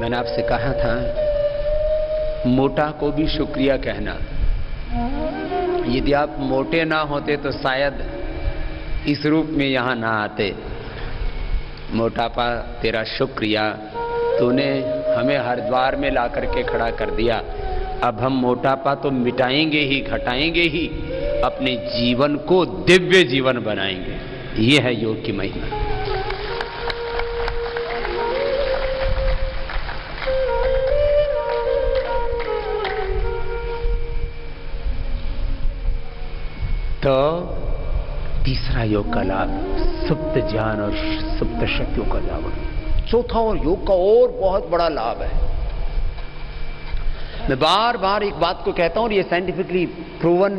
मैंने आपसे कहा था मोटा को भी शुक्रिया कहना। यदि आप मोटे ना होते तो शायद इस रूप में यहां ना आते। मोटापा तेरा शुक्रिया, तूने हमें हरिद्वार में ला करके खड़ा कर दिया। अब हम मोटापा तो मिटाएंगे ही, घटाएंगे ही, अपने जीवन को दिव्य जीवन बनाएंगे। ये है योग की महिमा। तो तीसरा योग का लाभ सुप्त ज्ञान और सुप्त शक्तियों का लाभ। चौथा और योग का और बहुत बड़ा लाभ है। मैं बार बार एक बात को कहता हूं और ये साइंटिफिकली प्रूवन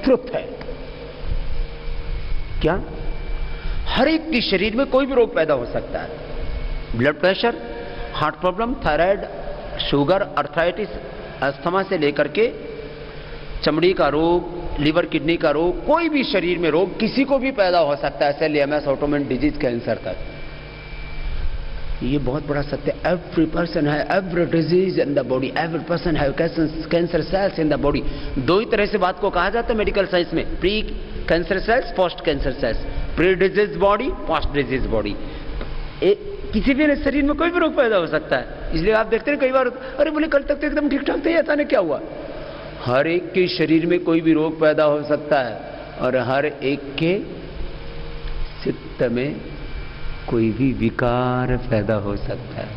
ट्रुथ है। क्या? हर एक के शरीर में कोई भी रोग पैदा हो सकता है। Blood pressure, heart problem, thyroid, sugar, arthritis, asthma से लेकर के चमड़ी का रोग, लिवर किडनी का रोग, कोई भी शरीर में रोग किसी को भी पैदा हो सकता है। Cell MS, autoimmune disease, cancer तक। ये बहुत बड़ा सत्य। एवरी पर्सन है every disease in the body, every person है cancer cells in the body. दो ही तरह से बात को कहा जाता है मेडिकल साइंस में, pre cancer cells, post cancer cells. Pre disease body, post disease body. किसी भी शरीर में कोई भी रोग पैदा हो सकता है। इसलिए आप देखते हैं कई बार, अरे बोले कल तक तो एकदम ठीक ठाक थे, अचानक क्या हुआ? हर एक के शरीर में कोई भी रोग पैदा हो सकता है और हर एक के चित्त में कोई भी विकार पैदा हो सकता है।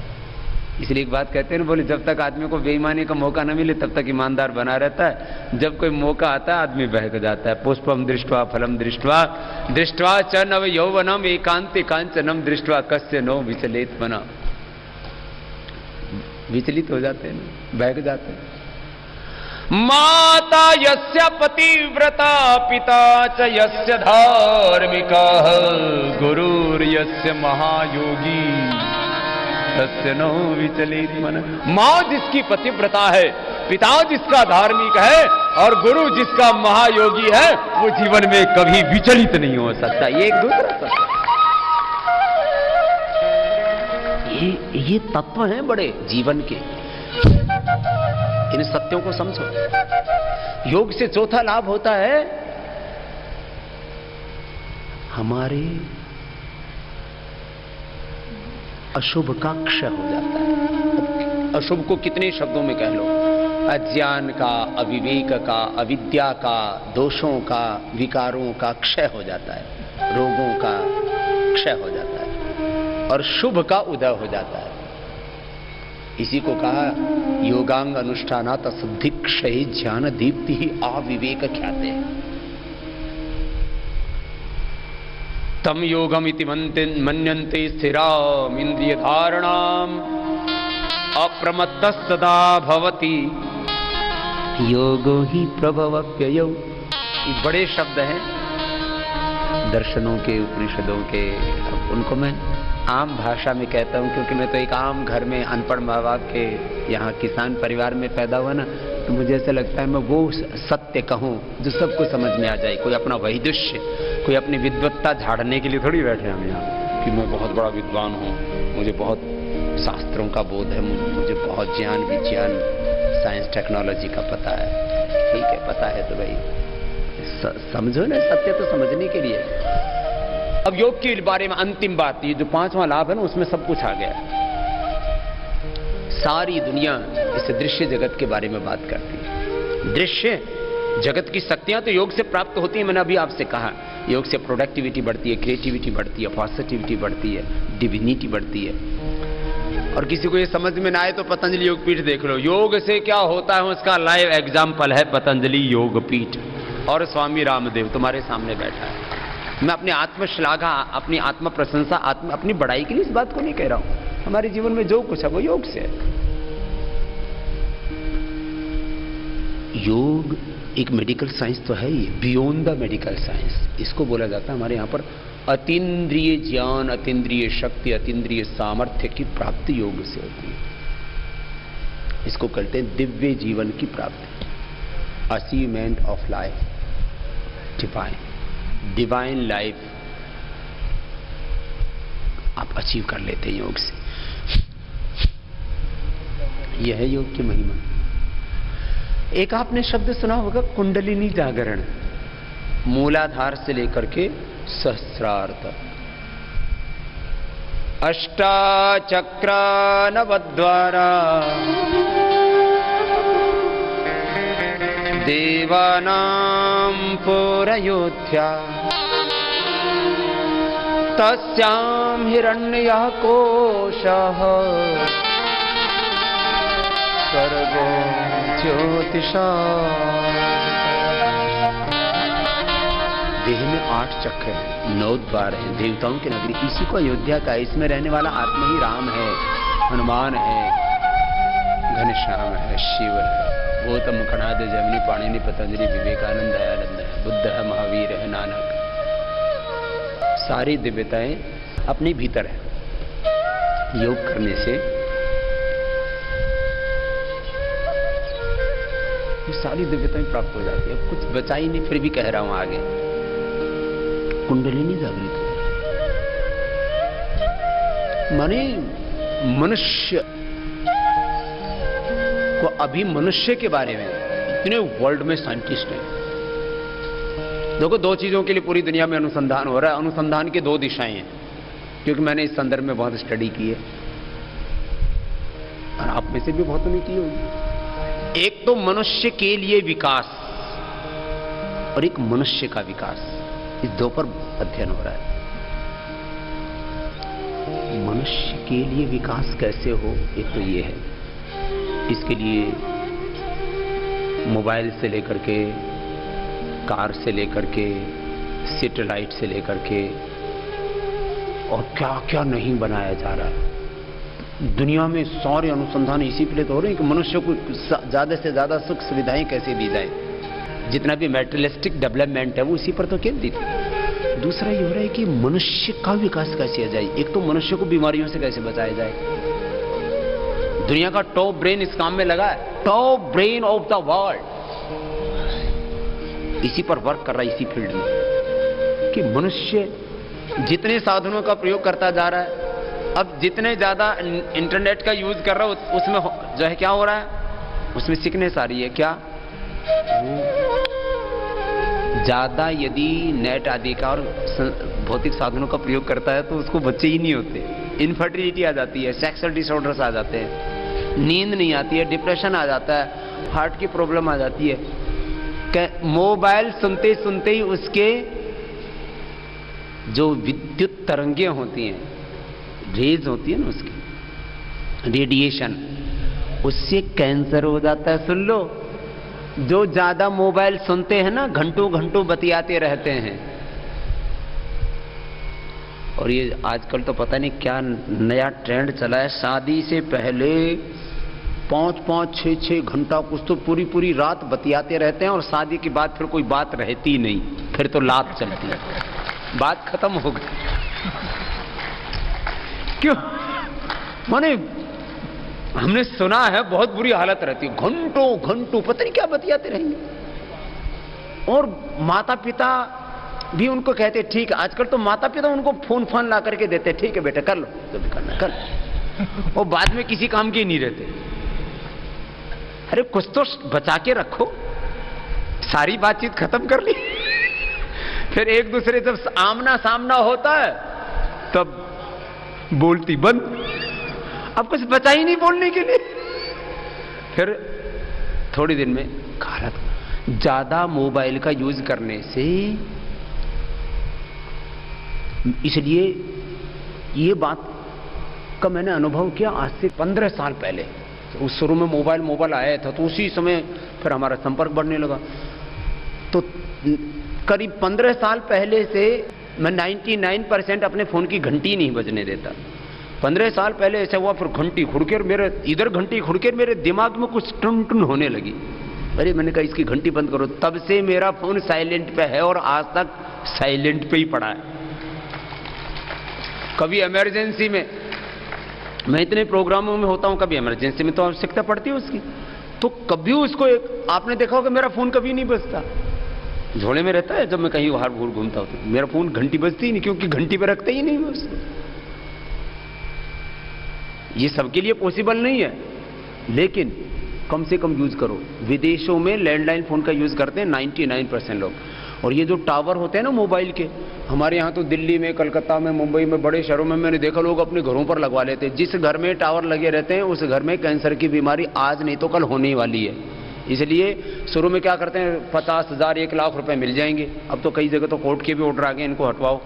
इसलिए एक बात कहते हैं ना, बोले जब तक आदमी को बेईमानी का मौका न मिले तब तक ईमानदार बना रहता है। जब कोई मौका आता है आदमी बहक जाता है। पुष्पम दृष्ट्वा फलम दृष्ट्वा दृष्ट्वा च नव यौवनम एकांति कांचनम दृष्ट्वा कस्य नो विचलित मना। विचलित हो जाते हैं, बहक जाते हैं। माता यस्य पतिव्रता, पिता च यस्य धार्मिकः, गुरुर्यस्य महायोगी, तस्य नो विचलित मनः। मां जिसकी पतिव्रता है, पिता जिसका धार्मिक है और गुरु जिसका महायोगी है, वो जीवन में कभी विचलित नहीं हो सकता। ये एक दूसरा सत्य। ये तत्व हैं बड़े जीवन के। इन सत्यों को समझो। योग से चौथा लाभ होता है हमारे अशुभ का क्षय हो जाता है। अशुभ को कितने शब्दों में कह लो, अज्ञान का, अविवेक का, अविद्या का, दोषों का, विकारों का क्षय हो जाता है, रोगों का क्षय हो जाता है और शुभ का उदय हो जाता है। इसी को कहा योगांग अनुष्ठानात अशुद्धि क्षय ज्ञान दीप्ति ही अविवेक ख्याते। तम योगम इति मन्यन्ते स्थिराम इंद्रिय धारणाम अप्रमत्तः सदा भवति योगो ही प्रभवप्ययो। ये बड़े शब्द हैं दर्शनों के, उपनिषदों के। अब उनको मैं आम भाषा में कहता हूं क्योंकि मैं तो एक आम घर में अनपढ़ माँ बाप के यहाँ किसान परिवार में पैदा हुआ ना, तो मुझे ऐसा लगता है मैं वो सत्य कहूँ जो सबको समझ में आ जाए। कोई अपना वैदुष्य, कोई अपनी विद्वत्ता झाड़ने के लिए थोड़ी बैठे हम यहाँ कि मैं बहुत बड़ा विद्वान हूँ, मुझे बहुत शास्त्रों का बोध है, मुझे बहुत ज्ञान विज्ञान साइंस टेक्नोलॉजी का पता है। ठीक है, पता है तो भाई समझो ना, सत्य तो समझने के लिए। अब योग के बारे में अंतिम बात, ये जो पांचवा लाभ है ना, उसमें सब कुछ आ गया। सारी दुनिया इस दृश्य जगत के बारे में बात करती है। दृश्य जगत की शक्तियां तो योग से प्राप्त होती है। मैंने अभी आपसे कहा योग से प्रोडक्टिविटी बढ़ती है, क्रिएटिविटी बढ़ती है, पॉजिटिविटी बढ़ती है, डिविनिटी बढ़ती है। और किसी को ये समझ में ना आए तो पतंजलि योग पीठ देख लो। योग से क्या होता है उसका लाइव एग्जाम्पल है पतंजलि योग पीठ और स्वामी रामदेव तुम्हारे सामने बैठा है। मैं अपनी आत्मश्लाघा, अपनी आत्म प्रशंसा, अपनी बड़ाई के लिए इस बात को नहीं कह रहा हूं। हमारे जीवन में जो कुछ है वो योग से है। योग एक मेडिकल साइंस तो है ही, बियॉन्ड द मेडिकल साइंस इसको बोला जाता है। हमारे यहाँ पर अतीन्द्रिय ज्ञान, अतीन्द्रिय शक्ति, अतीन्द्रिय सामर्थ्य की प्राप्ति योग से होती है। इसको कहते हैं दिव्य जीवन की प्राप्ति, achievement of life, divine life आप अचीव कर लेते हैं योग से। यह है योग की महिमा। एक आपने शब्द सुना होगा कुंडलिनी जागरण, मूलाधार से लेकर के सहस्रार तक। अष्टाचक्रा नवद्वारा देवानां पुरयोध्या तस्यां हिरण्यः कोशः सर्गो ज्योतिषा। देह में 8 चक्र हैं, 9 द्वार हैं, देवताओं की नगरी, इसी को अयोध्या का है। इसमें रहने वाला आत्मा ही राम है, हनुमान है, घनश्याम है, शिव है, गौतम कणाद जमनी पाणिनि पतंजलि विवेकानंद दयानंद है, बुद्ध है, महावीर है, नानक। सारी दिव्यताएं अपने भीतर है। योग करने से ये सारी दिव्यताएं प्राप्त हो जाती है। कुछ बचा ही नहीं, फिर भी कह रहा हूं आगे। कुंडलिनी जागृत हो, माने मनुष्य को, अभी मनुष्य के बारे में इतने वर्ल्ड में साइंटिस्ट हैं। देखो, 2 चीजों के लिए पूरी दुनिया में अनुसंधान हो रहा है। अनुसंधान की 2 दिशाएं हैं, क्योंकि मैंने इस संदर्भ में बहुत स्टडी की है और आप में से भी बहुतों ने की होगी। एक तो मनुष्य के लिए विकास और एक मनुष्य का विकास, इस 2 पर अध्ययन हो रहा है। मनुष्य के लिए विकास कैसे हो, एक तो ये है। इसके लिए मोबाइल से लेकर के, कार से लेकर के, सैटेलाइट से लेकर के, और क्या क्या नहीं बनाया जा रहा है। दुनिया में सारे अनुसंधान इसी के लिए तो हो रहे हैं कि मनुष्य को ज्यादा से ज्यादा सुख सुविधाएं कैसे दी जाए। जितना भी मेटेरियलिस्टिक डेवलपमेंट है वो इसी पर तो केंद्रित है। दूसरा ये हो रहा है कि मनुष्य का विकास कैसे किया जाए। एक तो मनुष्य को बीमारियों से कैसे बचाया जाए। दुनिया का टॉप ब्रेन इस काम में लगा है, top brain of the world इसी पर वर्क कर रहा है, इसी फील्ड में, कि मनुष्य जितने साधनों का प्रयोग करता जा रहा है, अब जितने ज्यादा इंटरनेट का यूज कर रहा है, उसमें जो है क्या हो रहा है, उसमें सिकनेस आ रही है। क्या ज्यादा यदि नेट आदि का और भौतिक साधनों का प्रयोग करता है तो उसको बच्चे ही नहीं होते, इनफर्टिलिटी आ जाती है, सेक्सुअल डिसऑर्डर्स आ जाते हैं, नींद नहीं आती है, डिप्रेशन आ जाता है, हार्ट की प्रॉब्लम आ जाती है। मोबाइल सुनते सुनते ही उसके जो विद्युत तरंगें होती हैं, रेज होती है ना, उसकी रेडिएशन, उससे कैंसर हो जाता है। सुन लो, जो ज्यादा मोबाइल सुनते हैं ना, घंटों घंटों बतियाते रहते हैं। और ये आजकल तो पता नहीं क्या नया ट्रेंड चला है, शादी से पहले 5-5, 6-6 घंटा कुछ तो पूरी रात बतियाते रहते हैं, और शादी के बाद फिर कोई बात रहती नहीं, फिर तो लात चलती है, बात खत्म हो गई। क्यों? माने हमने सुना है बहुत बुरी हालत रहती है, घंटों घंटों पता नहीं क्या बतियाते रहेंगे। और माता पिता भी उनको कहते ठीक है, आजकल तो माता पिता उनको फोन ला करके देते, ठीक है बेटा कर लो जो भी करना कर, और बाद में किसी काम के नहीं रहते। अरे कुछ तो बचा के रखो। सारी बातचीत खत्म कर ली, फिर एक दूसरे जब आमना सामना होता है तब बोलती बंद, अब कुछ बचा ही नहीं बोलने के लिए। फिर थोड़ी दिन में हालत, ज्यादा मोबाइल का यूज करने से, इसलिए ये बात का मैंने अनुभव किया आज से 15 साल पहले। तो उस शुरू में मोबाइल आया था, तो उसी समय फिर हमारा संपर्क बढ़ने लगा। तो करीब 15 साल पहले से मैं 99% अपने फोन की घंटी नहीं बजने देता। 15 साल पहले ऐसा हुआ, फिर घंटी खुड़कर मेरे इधर घंटी खुड़कर मेरे दिमाग में कुछ टुन टुन होने लगी। अरे मैंने कहा इसकी घंटी बंद करो। तब से मेरा फोन साइलेंट पे है और आज तक साइलेंट पे ही पड़ा है। कभी इमरजेंसी में, मैं इतने प्रोग्रामों में होता हूं, कभी इमरजेंसी में तो आवश्यकता पड़ती है उसकी, तो कभी उसको आपने देखा होगा मेरा फोन कभी नहीं बजता, झोले में रहता है। जब मैं कहीं बाहर घूमता हूं तो मेरा फोन घंटी बजती ही नहीं, क्योंकि घंटी पे रखते ही नहीं मैं उसको। ये सबके लिए पॉसिबल नहीं है। लेकिन कम से कम यूज करो। विदेशों में लैंडलाइन फोन का यूज करते हैं 99% लोग। और ये जो टावर होते हैं ना मोबाइल के, हमारे यहाँ तो दिल्ली में, कलकत्ता में, मुंबई में, बड़े शहरों में मैंने देखा लोग अपने घरों पर लगवा लेते हैं। जिस घर में टावर लगे रहते हैं उस घर में कैंसर की बीमारी आज नहीं तो कल होने वाली है। इसलिए शुरू में क्या करते हैं, 50,000 1 लाख रुपए मिल जाएंगे। अब तो कई जगह तो कोर्ट के भी ऑर्डर आ गए, इनको हटवाओ।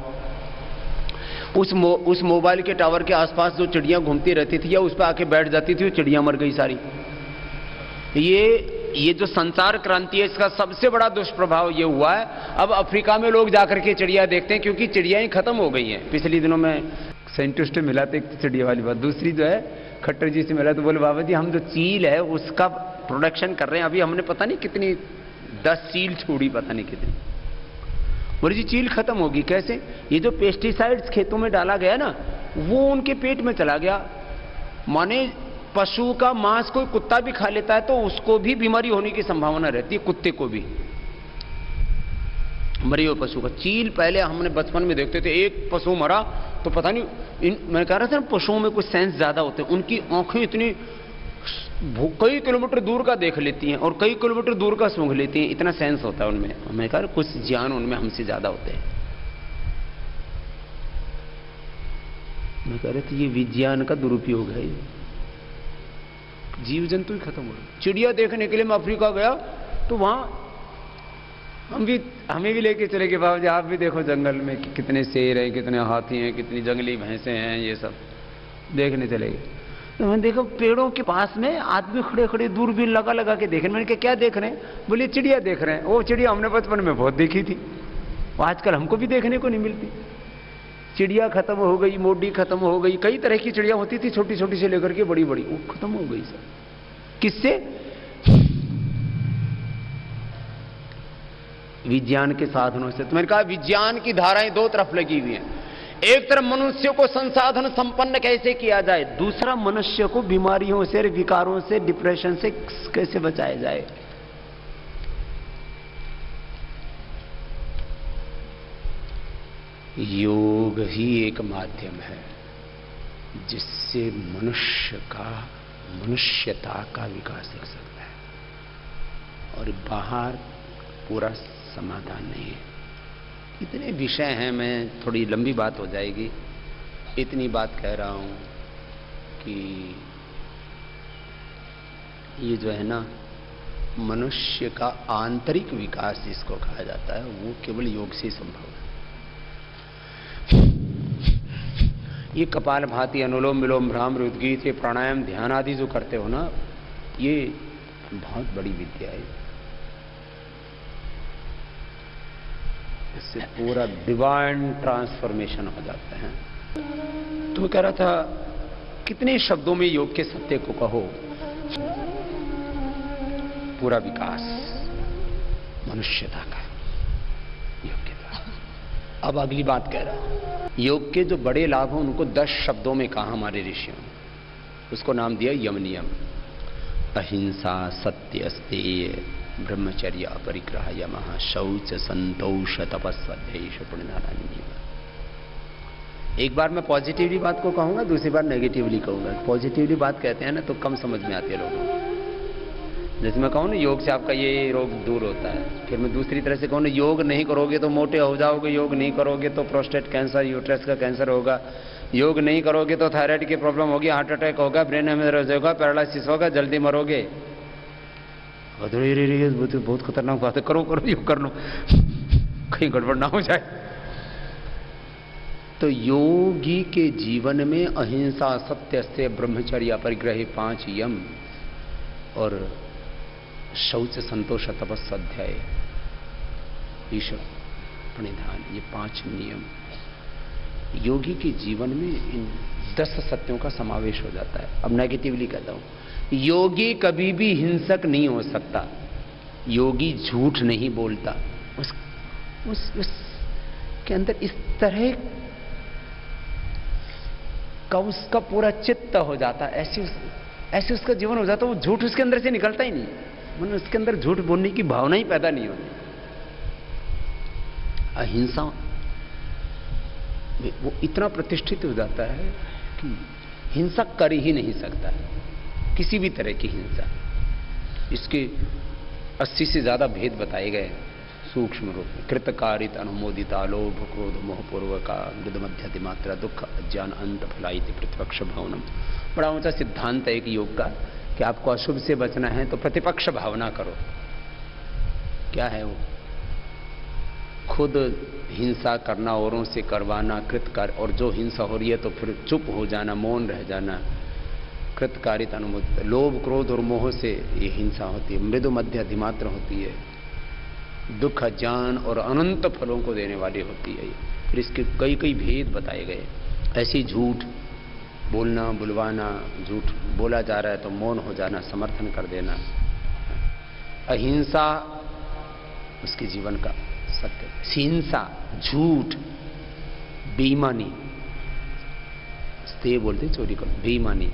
उस मोबाइल के टावर के आसपास जो चिड़ियां घूमती रहती थी या उस पर आके बैठ जाती थी, वो चिड़ियां मर गई सारी। ये जो संचार क्रांति है, इसका सबसे बड़ा दुष्प्रभाव ये हुआ है। अब अफ्रीका में लोग जाकर के चिड़िया देखते हैं क्योंकि चिड़ियाएं खत्म हो गई हैं। पिछले दिनों में साइंटिस्ट मिला था, एक चिड़िया वाली बात। दूसरी जो है खट्टर जी से मिला तो बोले बाबा जी हम जो चील है उसका प्रोडक्शन कर रहे हैं, अभी हमने पता नहीं कितनी 10 चील छोड़ी, पता नहीं कितनी। बोले जी चील खत्म होगी कैसे? ये जो पेस्टिसाइड्स खेतों में डाला गया ना, वो उनके पेट में चला गया। माने पशु का मांस कोई कुत्ता भी खा लेता है तो उसको भी बीमारी होने की संभावना रहती है, कुत्ते को भी, मरे हुए पशु का। चील पहले हमने बचपन में देखते थे, एक पशु मरा तो पता नहीं, मैं कह रहा था ना पशुओं में कुछ सेंस ज्यादा होते हैं। उनकी आंखें इतनी कई किलोमीटर दूर का देख लेती हैं और कई किलोमीटर दूर का सूंघ लेती हैं, इतना सेंस होता है उनमें। मैं कह रहा कुछ ज्ञान उनमें हमसे ज्यादा होते हैं। मैं कह रहा था ये विज्ञान का दुरुपयोग है। जीव जंतु ही खत्म हो गए। चिड़िया देखने के लिए मैं अफ्रीका गया तो वहां हमें भी लेके चले गए, बाबा जी आप भी देखो जंगल में कि कितने शेर हैं, कितने हाथी हैं, कितनी जंगली भैंसे हैं, ये सब देखने चले गए। तो मैंने देखा पेड़ों के पास में आदमी खड़े खड़े दूरबीन लगा लगा के देख रहे। मैंने कहा क्या देख रहे हैं? बोले चिड़िया देख रहे हैं। वो चिड़िया हमने बचपन में बहुत देखी थी, आजकल हमको भी देखने को नहीं मिलती। चिड़िया खत्म हो गई, मोडी खत्म हो गई, कई तरह की चिड़िया होती थी, छोटी छोटी से लेकर के बड़ी बड़ी, वो खत्म हो गई सब। किससे? विज्ञान के साधनों से। तो मैंने कहा विज्ञान की धाराएं दो तरफ लगी हुई हैं। एक तरफ मनुष्य को संसाधन संपन्न कैसे किया जाए, दूसरा मनुष्य को बीमारियों से, विकारों से, डिप्रेशन से कैसे बचाया जाए। योग ही एक माध्यम है जिससे मनुष्यता का विकास हो सकता है और बाहर पूरा समाधान नहीं है। इतने विषय हैं, मैं थोड़ी लंबी बात हो जाएगी, इतनी बात कह रहा हूं कि ये जो है ना मनुष्य का आंतरिक विकास जिसको कहा जाता है वो केवल योग से संभव है। ये कपालभाति, अनुलोम विलोम, भ्रामरी, उद्गीत, ये प्राणायाम, ध्यान आदि जो करते हो ना, ये बहुत बड़ी विद्या है। इससे पूरा डिवाइन ट्रांसफॉर्मेशन हो जाता है। तो मैं कह रहा था कितने शब्दों में योग के सत्य को कहो। पूरा विकास मनुष्यता का योग के द्वारा। अब अगली बात कह रहा हूं, योग के जो बड़े लाभ हैं उनको 10 शब्दों में कहा हमारे ऋषियों ने। उसको नाम दिया यम नियम। अहिंसा, सत्य, अस्तेय, ब्रह्मचर्य, अपरिग्रह, यमः, शौच, संतोष, तपस्वाध्याय, पुण्यदान। एक बार मैं पॉजिटिवली बात को कहूंगा, दूसरी बार नेगेटिवली कहूंगा। पॉजिटिवली बात कहते हैं ना तो कम समझ में आती है लोगों को। जैसे मैं कहूँ ना योग से आपका ये रोग दूर होता है, फिर मैं दूसरी तरह से कहूँ ना योग नहीं करोगे तो मोटे हो जाओगे, योग नहीं करोगे तो प्रोस्टेट कैंसर, यूट्रस का कैंसर होगा, योग नहीं करोगे तो थायराइड की प्रॉब्लम होगी, हार्ट अटैक होगा, ब्रेन हेमरेज होगा, पैरालिसिस होगा, जल्दी मरोगे। बहुत खतरनाक बात है, करो योग कर लो कहीं गड़बड़ ना हो जाए। तो योगी के जीवन में अहिंसा, सत्य, अस्तेय, ब्रह्मचर्य, अपरिग्रह, 5 यम और शौच, संतोष, तपस्वाध्याय, ईश्वर प्रणिधान, ये 5 नियम योगी के जीवन में इन 10 सत्यों का समावेश हो जाता है। अब नेगेटिवली कहता हूं, योगी कभी भी हिंसक नहीं हो सकता। योगी झूठ नहीं बोलता। उसके अंदर इस तरह का उसका पूरा चित्त हो जाता है, ऐसे उसका जीवन हो जाता है, वो झूठ उसके अंदर से निकलता ही नहीं। मतलब उसके अंदर झूठ बोलने की भावना ही पैदा नहीं होती। अहिंसा वो इतना प्रतिष्ठित हो जाता है कि हिंसा कर ही नहीं सकता है। किसी भी तरह की हिंसा। इसके 80 से ज्यादा भेद बताए गए सूक्ष्म रूप में। कृतकारित, अनुमोदिता, लोभ, क्रोध, मोहपूर्वका, मृद मध्य मात्रा, दुख, अज्ञान, अंत, फलायित, प्रतिपक्ष भावनम। बड़ा ऊंचा सिद्धांत है एक योग का कि आपको अशुभ से बचना है तो प्रतिपक्ष भावना करो। क्या है वो? खुद हिंसा करना, औरों से करवाना, कृतकार, और जो हिंसा हो रही है तो फिर चुप हो जाना, मौन रह जाना। कृतकारित, अनुमोदित, लोभ, क्रोध और मोह से ये हिंसा होती है। मृदु मध्य अधिमात्र होती है, दुख, ज्ञान और अनंत फलों को देने वाली होती है। फिर इसके कई कई भेद बताए गए। ऐसी झूठ बोलना, बुलवाना, झूठ बोला जा रहा है तो मौन हो जाना, समर्थन कर देना। अहिंसा उसके जीवन का सत्य। हिंसा, झूठ, बेईमानी, स्ते बोलते चोरी करो, बेईमानी।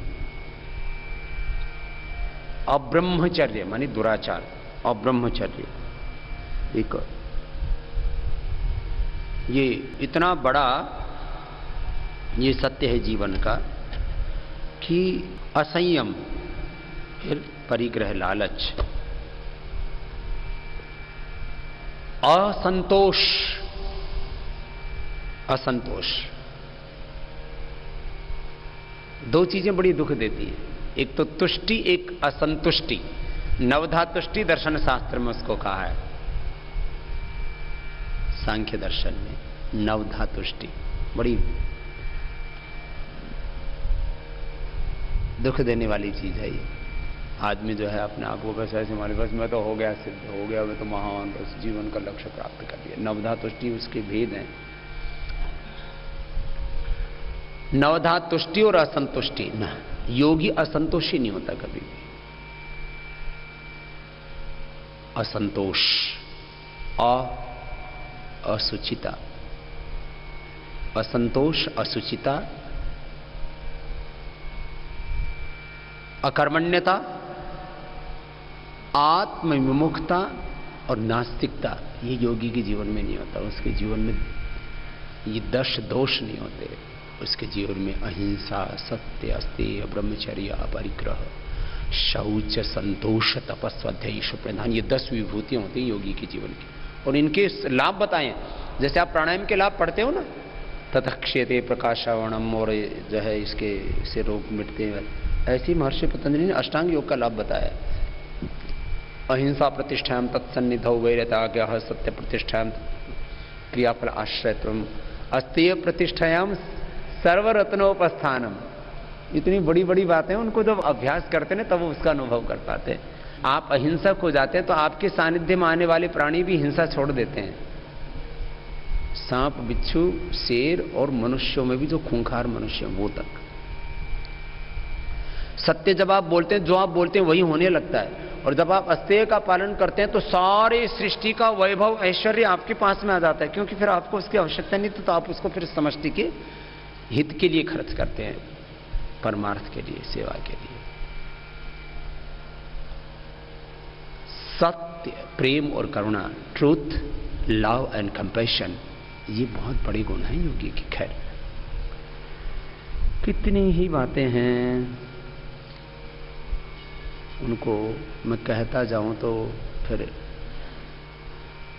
अब्रह्मचर्य मानी दुराचार, अब्रह्मचर्य। एक ये इतना बड़ा ये सत्य है जीवन का कि असंयम, फिर परिग्रह, लालच, असंतोष, असंतोष, दो चीजें बड़ी दुख देती हैं। एक तो तुष्टि, एक असंतुष्टि। नवधा तुष्टि दर्शन शास्त्र में उसको कहा है, सांख्य दर्शन में। नवधा तुष्टि बड़ी दुख देने वाली चीज है ये। आदमी जो है अपने आप को बस ऐसे माने, बस मैं तो हो गया, सिद्ध हो गया, मैं तो महान, बस जीवन का लक्ष्य प्राप्त कर लिया। नवधा तुष्टि उसके भेद हैं। नवधा तुष्टि और असंतुष्टि ना, योगी असंतोषी नहीं होता कभी भी। असंतोष, असुचिता, असंतोष, असुचिता, अकर्मण्यता, आत्मविमुखता और नास्तिकता, ये योगी के जीवन में नहीं होता। उसके जीवन में ये 10 दोष नहीं होते। उसके जीवन में अहिंसा, सत्य, अस्तेय, ब्रह्मचर्य, अपरिग्रह, शौच, संतोष, तपस्वाध्याय, प्रधान, ये 10 विभूतियां होती हैं योगी के जीवन की। और इनके लाभ बताएं, जैसे आप प्राणायाम के लाभ पढ़ते हो ना, ततक्षेते प्रकाशावणम, और जो है इसके से रोग मिटते हैं, ऐसी महर्षि पतंजलि ने अष्टांग योग का लाभ बताया। अहिंसा प्रतिष्ठायाम तत्सन्निधौ वैरत्यागः, सत्य प्रतिष्ठायाम क्रियाफल आश्रयत्वम, अस्तेय प्रतिष्ठायाम सर्वरत्नोपस्थानम। इतनी बड़ी बड़ी बातें, उनको जब अभ्यास करते हैं तब वो उसका अनुभव कर पाते हैं। आप अहिंसक हो जाते हैं तो आपके सानिध्य में आने वाले प्राणी भी हिंसा छोड़ देते हैं। सांप, बिच्छू, शेर और मनुष्यों में भी जो खूंखार मनुष्य वो तक। सत्य जब आप बोलते हैं, जो आप बोलते हैं वही होने लगता है। और जब आप अस्तेय का पालन करते हैं तो सारे सृष्टि का वैभव, ऐश्वर्य आपके पास में आ जाता है, क्योंकि फिर आपको उसकी आवश्यकता नहीं, तो आप उसको फिर समष्टि के हित के लिए खर्च करते हैं, परमार्थ के लिए, सेवा के लिए। सत्य, प्रेम और करुणा, ट्रूथ, लव एंड कंपैशन, ये बहुत बड़े गुण हैं योगी की। खैर, कितनी ही बातें हैं, उनको मैं कहता जाऊं तो फिर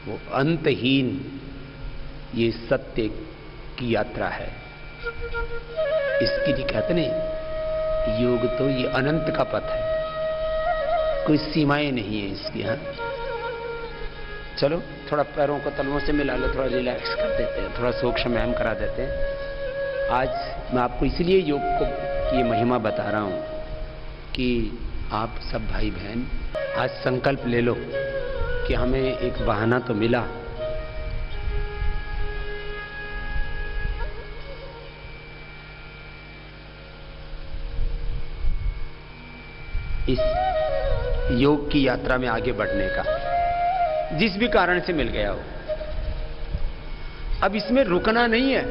वो अंतहीन ये सत्य की यात्रा है। इसके लिए कहते नहीं, योग तो ये अनंत का पथ है, कोई सीमाएं नहीं है इसकी। हाँ, चलो थोड़ा पैरों को तलवों से मिला लो, थोड़ा रिलैक्स कर देते हैं, थोड़ा सूक्ष्म व्यायाम करा देते हैं। आज मैं आपको इसलिए योग को की ये महिमा बता रहा हूं कि आप सब भाई बहन आज संकल्प ले लो कि हमें एक बहाना तो मिला। इस योग की यात्रा में आगे बढ़ने का, जिस भी कारण से मिल गया हो। अब इसमें रुकना नहीं है।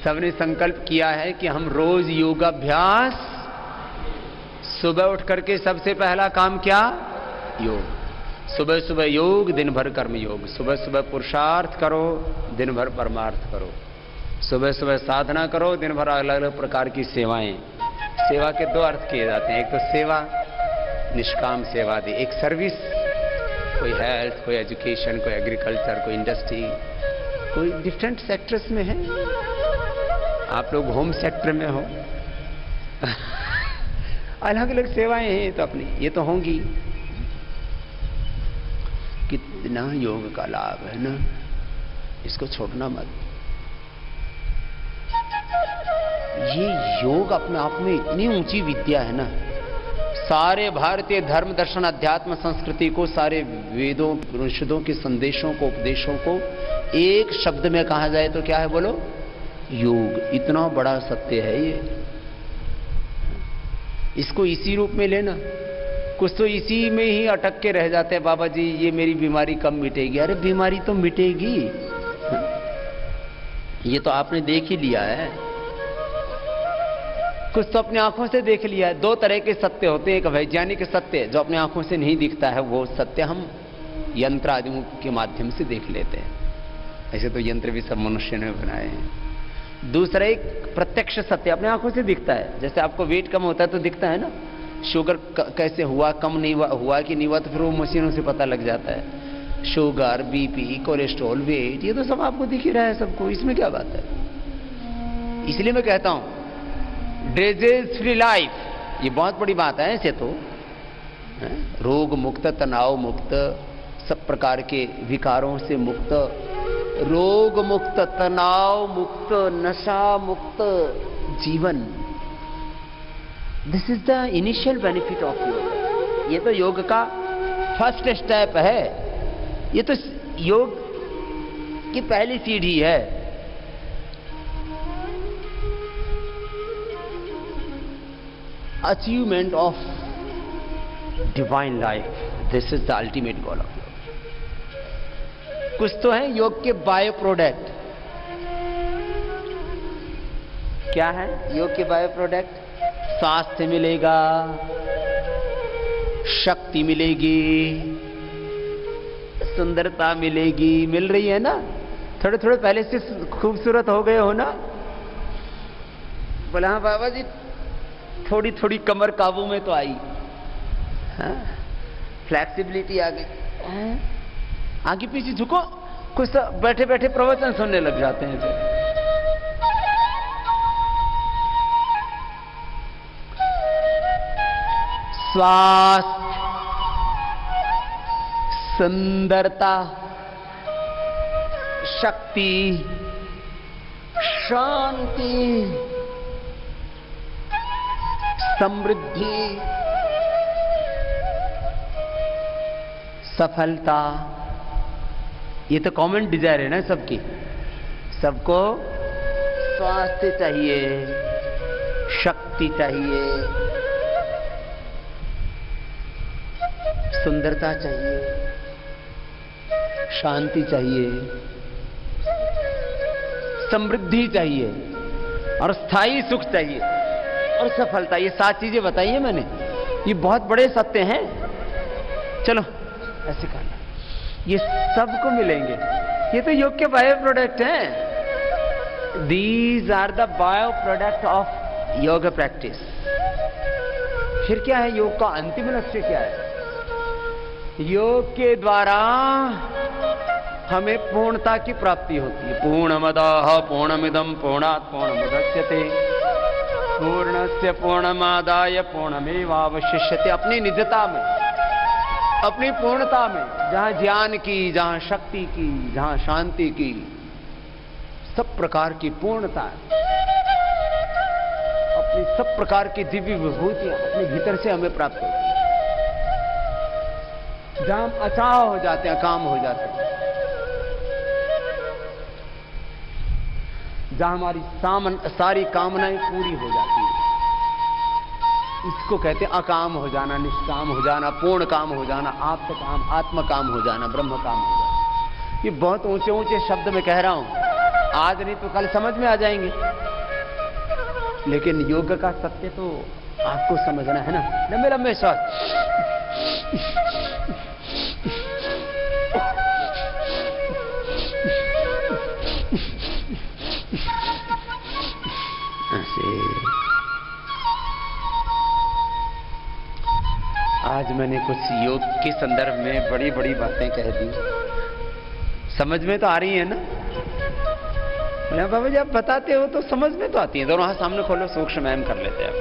सबने संकल्प किया है कि हम रोज योगाभ्यास, सुबह उठ करके सबसे पहला काम क्या? योग। सुबह सुबह योग, दिन भर कर्म योग। सुबह सुबह पुरुषार्थ करो, दिन भर परमार्थ करो। सुबह सुबह साधना करो, दिन भर अलग अलग प्रकार की सेवाएं। सेवा के दो अर्थ किए जाते हैं, एक तो सेवा, निष्काम सेवा दी, एक सर्विस, कोई हेल्थ, कोई एजुकेशन, कोई एग्रीकल्चर, कोई इंडस्ट्री, कोई डिफरेंट सेक्टर्स में है। आप लोग होम सेक्टर में हो, अलग अलग सेवाएं हैं तो अपनी ये तो होंगी। कितना योग का लाभ है ना, इसको छोड़ना मत। ये योग अपने आप में इतनी ऊंची विद्या है ना, सारे भारतीय धर्म दर्शन अध्यात्म संस्कृति को, सारे वेदों उपनिषदों के संदेशों को, उपदेशों को एक शब्द में कहा जाए तो क्या है बोलो? योग। इतना बड़ा सत्य है ये, इसको इसी रूप में लेना। कुछ तो इसी में ही अटक के रह जाते हैं, बाबा जी ये मेरी बीमारी कब मिटेगी। अरे बीमारी तो मिटेगी, ये तो आपने देख ही लिया है, कुछ तो अपनी आंखों से देख लिया है। दो तरह के सत्य होते हैं, एक वैज्ञानिक सत्य जो अपनी आंखों से नहीं दिखता है, वो सत्य हम यंत्र आदियों के माध्यम से देख लेते हैं, ऐसे तो यंत्र भी सब मनुष्य ने बनाए हैं। दूसरा एक प्रत्यक्ष सत्य अपने आंखों से दिखता है, जैसे आपको वेट कम होता है तो दिखता है ना, शुगर कैसे हुआ, कम नहीं हुआ कि नहीं हुआ, तो फिर वो मशीनों से पता लग जाता है। शुगर, बीपी, कोलेस्ट्रॉल, वेट, ये तो सब आपको दिख ही रहा है सबको, इसमें क्या बात है। इसलिए मैं कहता हूं डिजीज फ्री लाइफ, ये बहुत बड़ी बात है। ऐसे तो रोग मुक्त, तनाव मुक्त, सब प्रकार के विकारों से मुक्त, रोग मुक्त, तनाव मुक्त, नशा मुक्त जीवन, this is the initial benefit of योग। ये तो योग का फर्स्ट स्टेप है, ये तो योग की पहली सीढ़ी है। Achievement of divine life, this is the ultimate goal of योग। कुछ तो है योग के बायो प्रोडक्ट। क्या है योग के बायो प्रोडक्ट? स्वास्थ्य मिलेगा, शक्ति मिलेगी, सुंदरता मिलेगी। मिल रही है ना? थोड़े थोड़े पहले से खूबसूरत हो गए हो ना? बोला हाँ बाबा जी, थोड़ी थोड़ी कमर काबू में तो आई, फ्लैक्सिबिलिटी आ गई। आगे पीछे झुको, कुछ तो बैठे बैठे प्रवचन सुनने लग जाते हैं फिर। स्वास्थ्य, सुंदरता, शक्ति, शांति, समृद्धि, सफलता, ये तो कॉमन डिजायर है ना सबकी। सबको स्वास्थ्य चाहिए, शक्ति चाहिए, सुंदरता चाहिए, शांति चाहिए, समृद्धि चाहिए और स्थायी सुख चाहिए और सफलता। ये 7 चीजें बताई है मैंने, ये बहुत बड़े सत्य हैं। चलो ऐसे करना, ये सबको मिलेंगे। ये तो योग के बायो प्रोडक्ट हैं। These are the bio product of yoga practice. फिर क्या है योग का अंतिम लक्ष्य? क्या है? योग के द्वारा हमें पूर्णता की प्राप्ति होती है। पूर्णमदाः पूर्णमिदं पूर्णात् पूर्णमुदच्यते पूर्णस्य पूर्णमादाय पूर्णमेवावशिष्यते। अपनी निजता में, अपनी पूर्णता में, जहां ज्ञान की, जहां शक्ति की, जहां शांति की, सब प्रकार की पूर्णता, अपनी सब प्रकार की दिव्य विभूतियां अपने भीतर से हमें प्राप्त होती है। जहां हम अचाह हो जाते हैं, काम हो जाते हैं, जहां हमारी सारी कामनाएं पूरी हो जाती है, इसको कहते हैं अकाम हो जाना, निष्काम हो जाना, पूर्ण काम हो जाना, आत्म काम हो जाना, ब्रह्म काम हो जाना। ये बहुत ऊंचे ऊंचे शब्द में कह रहा हूं, आज नहीं तो कल समझ में आ जाएंगे, लेकिन योग का सत्य तो आपको समझना है ना। लंबे लंबे श्वास, आज मैंने कुछ योग के संदर्भ में बड़ी बड़ी बातें कह दी, समझ में तो आ रही है ना? बाबा जी आप बताते हो तो समझ में तो आती है। दोनों हाथ सामने खोलो, सूक्ष्म व्यायाम कर लेते हैं आप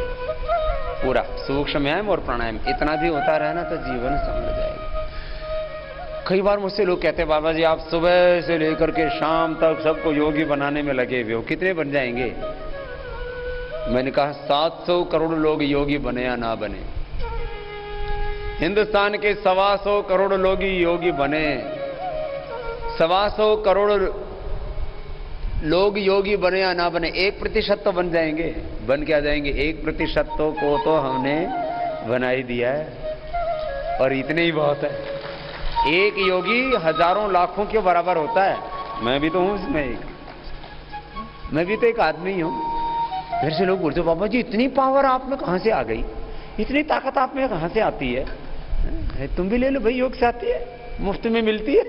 पूरा। सूक्ष्म व्यायाम और प्राणायाम इतना भी होता रहे ना तो जीवन संभल जाएगा। कई बार मुझसे लोग कहते हैं बाबा जी आप सुबह से लेकर के शाम तक सबको योगी बनाने में लगे हुए हो, कितने बन जाएंगे? मैंने कहा 700 करोड़ लोग योगी बने या ना बने, हिंदुस्तान के 125 करोड़ लोग योगी बने, 125 करोड़ लोग योगी बने या ना बने, 1% तो बन जाएंगे। बन क्या जाएंगे? 1% को तो हमने बना ही दिया है और इतने ही बहुत है। एक योगी हजारों लाखों के बराबर होता है। मैं भी तो हूं इसमें एक, मैं भी तो एक आदमी हूं। मेरे से लोग बोलते बाबा जी इतनी पावर आप में कहां से आ गई, इतनी ताकत आप में कहां से आती है? तुम भी ले लो भाई, योग से आती है, मुफ्त में मिलती है।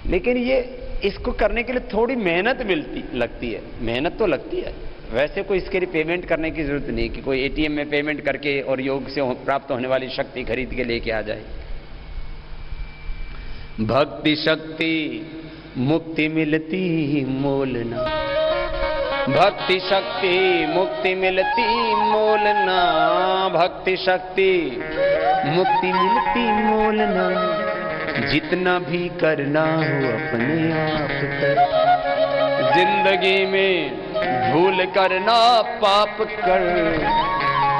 लेकिन ये इसको करने के लिए थोड़ी मेहनत लगती है। मेहनत तो लगती है, वैसे कोई इसके लिए पेमेंट करने की जरूरत नहीं कि कोई एटीएम में पेमेंट करके और योग से प्राप्त होने वाली शक्ति खरीद के लेके आ जाए। भक्ति शक्ति मुक्ति मिलती मोल ना, भक्ति शक्ति मुक्ति मिलती मोल ना, भक्ति शक्ति मुक्ति मिलती मोल ना, जितना भी करना हो अपने आप कर, जिंदगी में भूल करना पाप कर,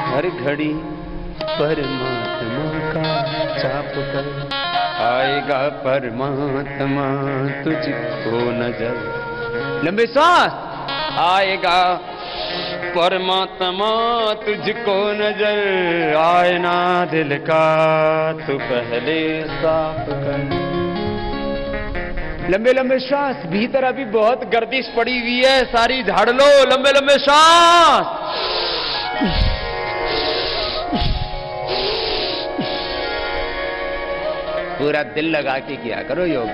हर घड़ी परमात्मा का जाप कर, आएगा परमात्मा तुझको नजर। लंबे सांस। आएगा परमात्मा तुझको नजर, आए ना दिल का तू पहले साफ कर। लंबे लंबे सांस। भीतर अभी बहुत गर्दिश पड़ी हुई है, सारी झाड़ लो। लंबे लंबे सांस। पूरा दिल लगा के किया करो योग।